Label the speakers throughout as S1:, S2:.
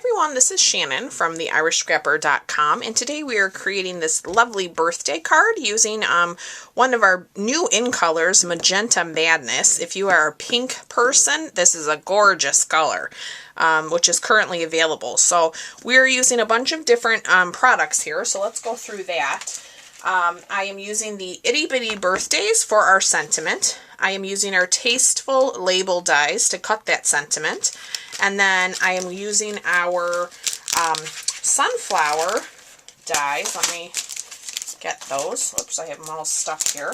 S1: Everyone, this is Shannon from theirishscrapper.com, and today we are creating this lovely birthday card using one of our new in colors, Magenta Madness. If you are a pink person, this is a gorgeous color, which is currently available. So we're using a bunch of different products here, so let's go through that. I am using the Itty Bitty Birthdays for our sentiment. I am using our Tasteful Label dies to cut that sentiment. And then I am using our sunflower dies. Let me get those. Oops, I have them all stuck here.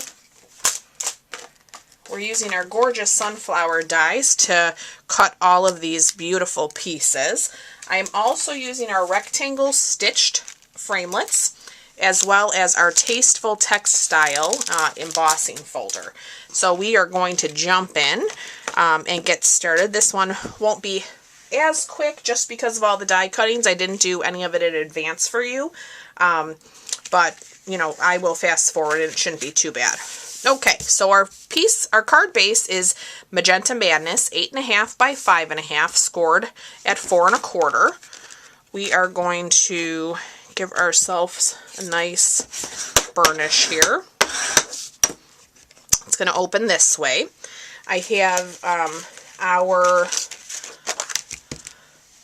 S1: We're using our gorgeous sunflower dies to cut all of these beautiful pieces. I am also using our rectangle stitched framelits, as well as our Tasteful Textile embossing folder. So we are going to jump in and get started. This one won't be as quick just because of all the die cuttings. I didn't do any of it in advance for you, but you know, I will fast forward and it shouldn't be too bad. Okay, so our card base is Magenta Madness, 8.5 by 5.5, scored at 4 1/4. We are going to give ourselves a nice burnish here. It's going to open this way. I have our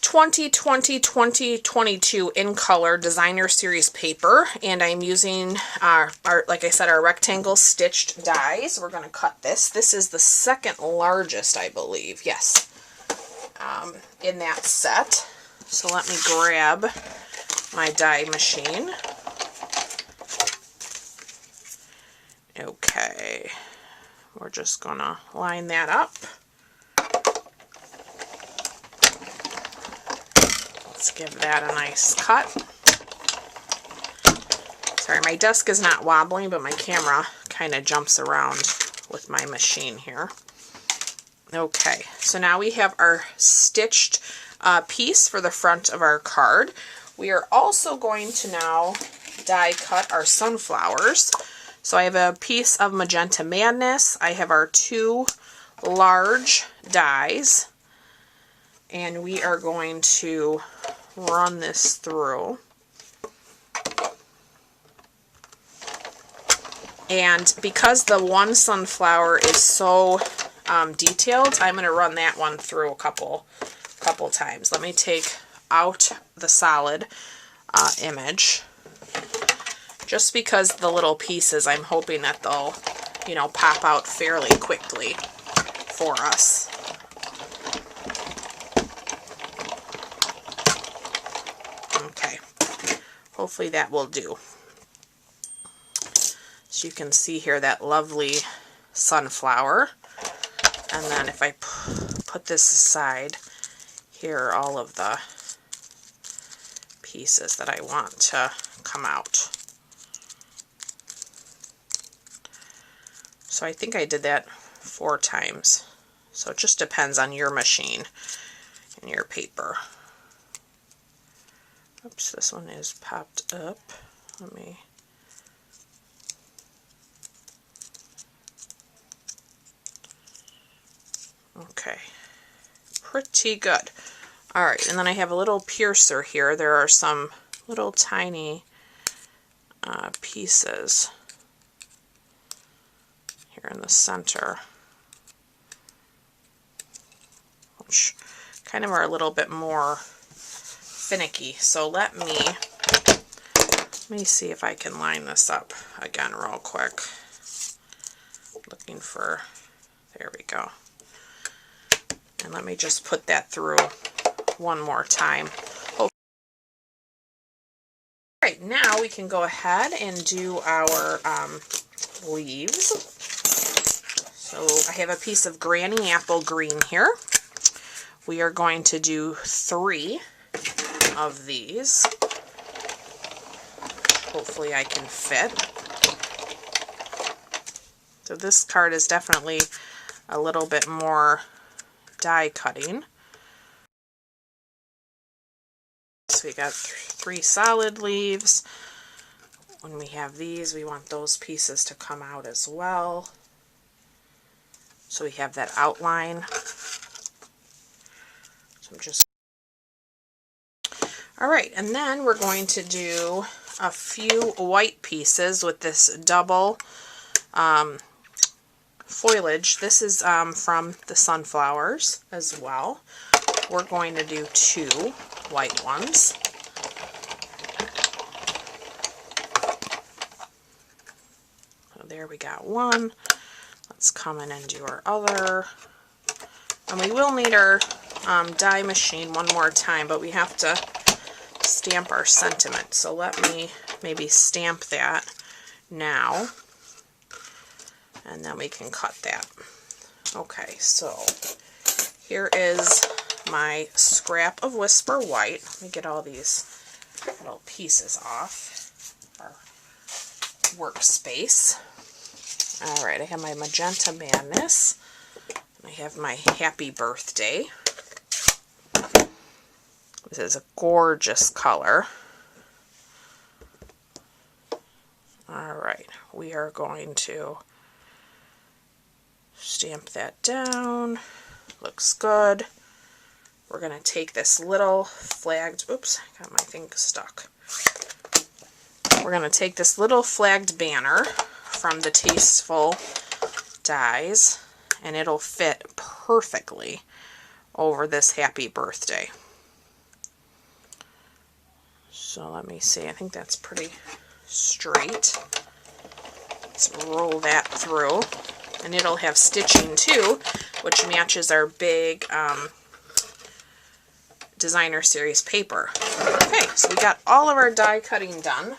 S1: 2020-2022 in color designer series paper, and I'm using our, like I said, our rectangle stitched dies. We're going to cut this. This is the second largest, I believe, yes, in that set. So let me grab my die machine. Okay, we're just gonna line that up. Let's give that a nice cut. Sorry, my desk is not wobbling, but my camera kind of jumps around with my machine here. Okay, so now we have our stitched piece for the front of our card. We are also going to now die cut our sunflowers. So I have a piece of Magenta Madness. I have our 2 large dies, and we are going to run this through. And because the one sunflower is so detailed, I'm going to run that one through a couple times. Let me take out the solid image, just because the little pieces, I'm hoping that they'll, you know, pop out fairly quickly for us. Okay, hopefully that will do. So you can see here that lovely sunflower, and then if I put this aside, here are all of the pieces that I want to come out. So I think I did that 4 times. So it just depends on your machine and your paper. Oops, this one is popped up. Let me... Okay, pretty good. Alright, and then I have a little piercer here. There are some little tiny pieces here in the center, which kind of are a little bit more finicky. So let me see if I can line this up again real quick. Looking for, there we go. And let me just put that through one more time. Alright, now we can go ahead and do our leaves. So I have a piece of Granny Apple Green here. We are going to do 3 of these. Hopefully I can fit. So this card is definitely a little bit more die cutting. So we got 3 solid leaves. When we have these, we want those pieces to come out as well. So we have that outline. So I'm just Alright, and then we're going to do a few white pieces with this double foliage. This is from the sunflowers as well. We're going to do 2 white ones. So there we got one. Let's come in and do our other. And we will need our die machine one more time, but we have to stamp our sentiment. So let me maybe stamp that now, and then we can cut that. Okay, so here is my scrap of Whisper White. Let me get all these little pieces off our workspace. Alright, I have my Magenta Madness. I have my Happy Birthday. This is a gorgeous color. Alright, we are going to stamp that down. Looks good. We're going to take this little flagged, oops, I got my thing stuck. We're going to take this little flagged banner from the Tasteful dies, and it'll fit perfectly over this Happy Birthday. So let me see, I think that's pretty straight. Let's roll that through, and it'll have stitching too, which matches our big Designer Series paper. Okay, so we got all of our die cutting done.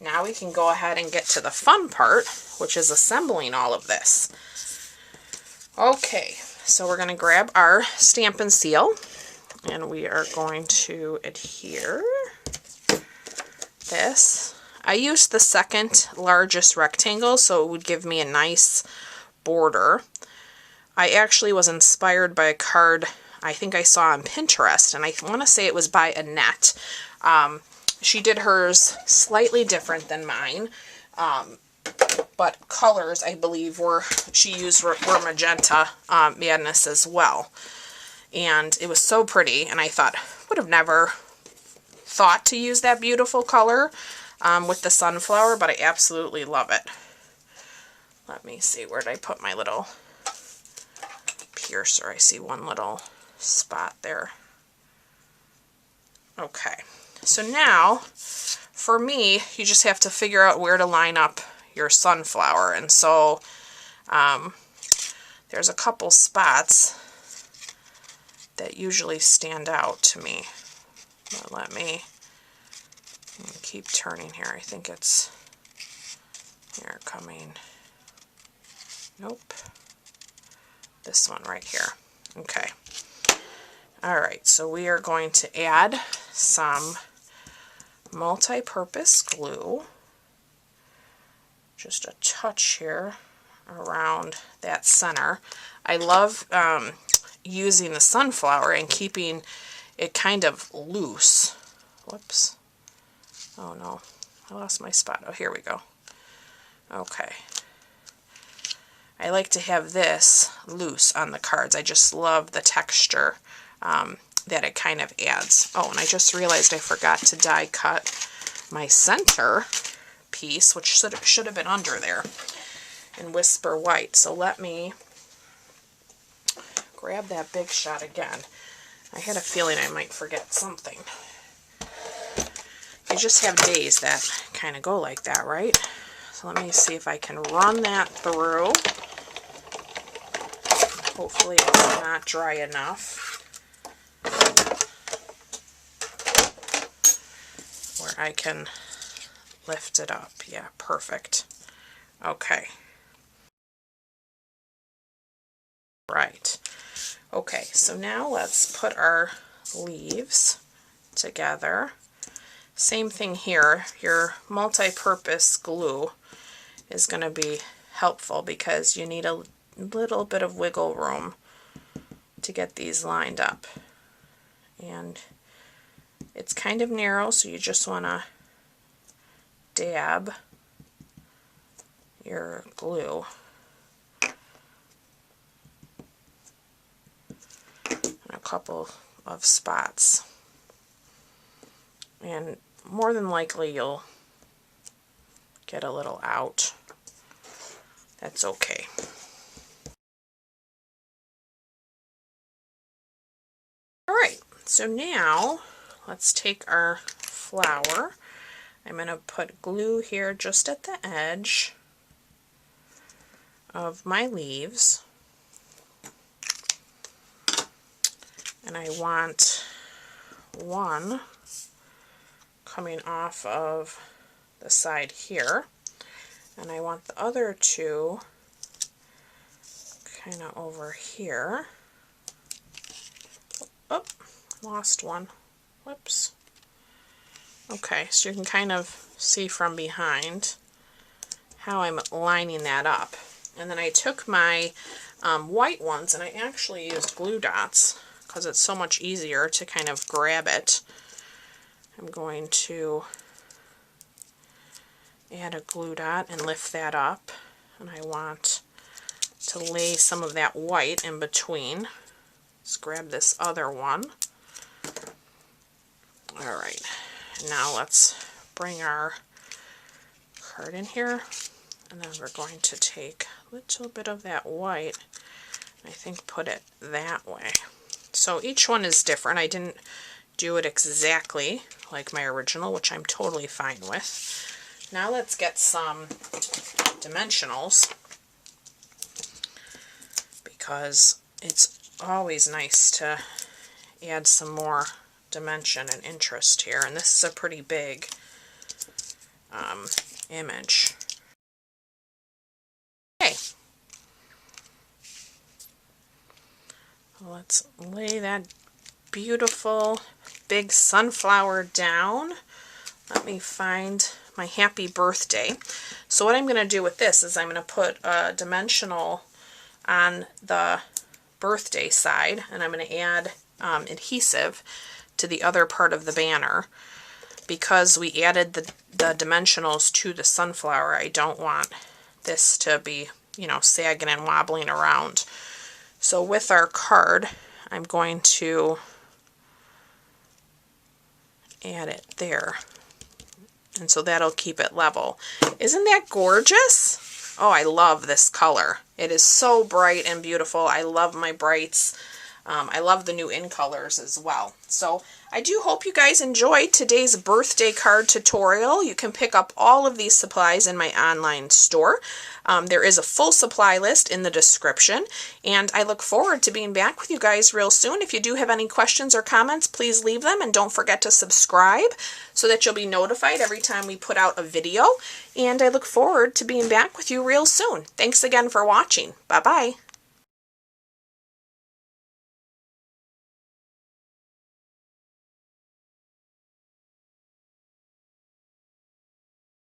S1: Now we can go ahead and get to the fun part, which is assembling all of this. Okay, so we're going to grab our Stampin' Seal, and we are going to adhere this. I used the second largest rectangle, so it would give me a nice border. I actually was inspired by a card I think I saw on Pinterest, and I want to say it was by Annette. She did hers slightly different than mine, but colors, I believe, she used were Magenta Madness as well. And it was so pretty, and I thought, would have never thought to use that beautiful color with the sunflower, but I absolutely love it. Let me see, where did I put my little piercer? I see one little spot there. Okay, so now for me, you just have to figure out where to line up your sunflower, and so there's a couple spots that usually stand out to me. But let me keep turning here. I think it's here coming. Nope. This one right here. Okay. Alright, so we are going to add some multi-purpose glue. Just a touch here around that center. I love using the sunflower and keeping it kind of loose. Whoops. Oh no, I lost my spot. Oh, here we go. Okay. I like to have this loose on the cards. I just love the texture that it kind of adds. Oh, and I just realized I forgot to die cut my center piece, which should have been under there, in Whisper White. So let me grab that Big Shot again. I had a feeling I might forget something. I just have days that kind of go like that, right? So let me see if I can run that through. Hopefully it's not dry enough where I can lift it up. Yeah, perfect. Okay. Right. Okay, so now let's put our leaves together. Same thing here. Your multi-purpose glue is going to be helpful because you need a little bit of wiggle room to get these lined up. And it's kind of narrow, so you just want to dab your glue in a couple of spots. And more than likely you'll get a little out. That's okay. Alright, so now let's take our flower. I'm going to put glue here just at the edge of my leaves. And I want one coming off of the side here. And I want the other two kind of over here. Oh, lost one. Whoops. Okay, so you can kind of see from behind how I'm lining that up. And then I took my white ones and I actually used glue dots because it's so much easier to kind of grab it. I'm going to add a glue dot and lift that up, and I want to lay some of that white in between. Let's grab this other one. Alright, now let's bring our card in here, and then we're going to take a little bit of that white, I think put it that way. So each one is different. I didn't do it exactly like my original, which I'm totally fine with. Now let's get some dimensionals, because it's always nice to add some more dimension and interest here, and this is a pretty big image. Okay, let's lay that beautiful big sunflower down. Let me find my happy birthday. So what I'm going to do with this is I'm going to put a dimensional on the birthday side, and I'm going to add adhesive to the other part of the banner. Because we added the dimensionals to the sunflower, I don't want this to be, you know, sagging and wobbling around. So with our card, I'm going to add it there. And so that'll keep it level. Isn't that gorgeous? Oh, I love this color. It is so bright and beautiful. I love my brights. I love the new in colors as well. So I do hope you guys enjoyed today's birthday card tutorial. You can pick up all of these supplies in my online store. There is a full supply list in the description, and I look forward to being back with you guys real soon. If you do have any questions or comments, please leave them, and don't forget to subscribe so that you'll be notified every time we put out a video. And I look forward to being back with you real soon. Thanks again for watching. Bye-bye.